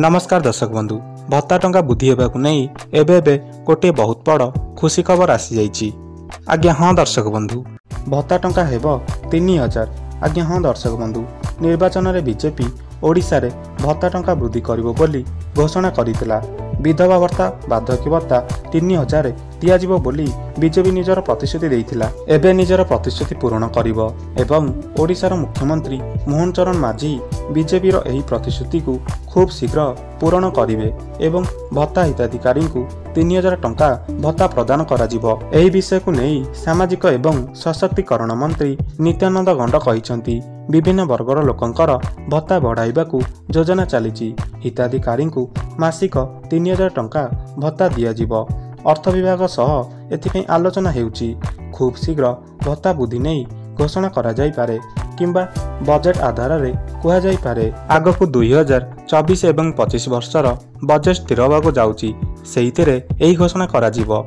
नमस्कार दर्शक बंधु भत्ता टंका बुद्धि होगा नहीं एबे गोटे बहुत बड़ खुशी खबर आसी जाइए। आज्ञा हाँ दर्शक बंधु भत्ता टंका हेब 3000। आज्ञा हाँ दर्शक बंधु निर्वाचन में बीजेपी ओडिशा रे भत्ता टंका वृद्धि करिवो बोली घोषणा करितला। विधवा भत्ता बार्धक्य भत्ता 3000 दियाजिवो बोली बीजेपी निजर प्रतिश्रुति देइथिला। एबे निजर प्रतिश्रुति पूरण करिवो एवं ओडिशार मुख्यमंत्री मोहन चरण माझी बीजेपी रो एही प्रतिश्रुति को खूब शीघ्र पूरण करिवे एवं भत्ता हिताधिकारी को 3000 टंका भत्ता प्रदान कराजिवो। एही विषय को नहीं सामाजिक एवं सशक्तिकरण मंत्री नित्यानंद गंड कहिसंती विभिन्न वर्गर लोकंकर भत्ता बढ़ाइबाकू योजना चली। हिताधिकारी को मासिक 3000 टंका भत्ता दियाजिवो। अर्थ विभाग सह एथिपई आलोचना हेउची। खूब शीघ्र भत्ता वृद्धि नहीं घोषणा करा जाई पारे किंबा बजेट आधार रे कुहा जाई पारे। आगकू 2024 एवं 25 वर्षर बजेट स्थिर होगा जाउची सेहितिरे एही घोषणा करा जिवो।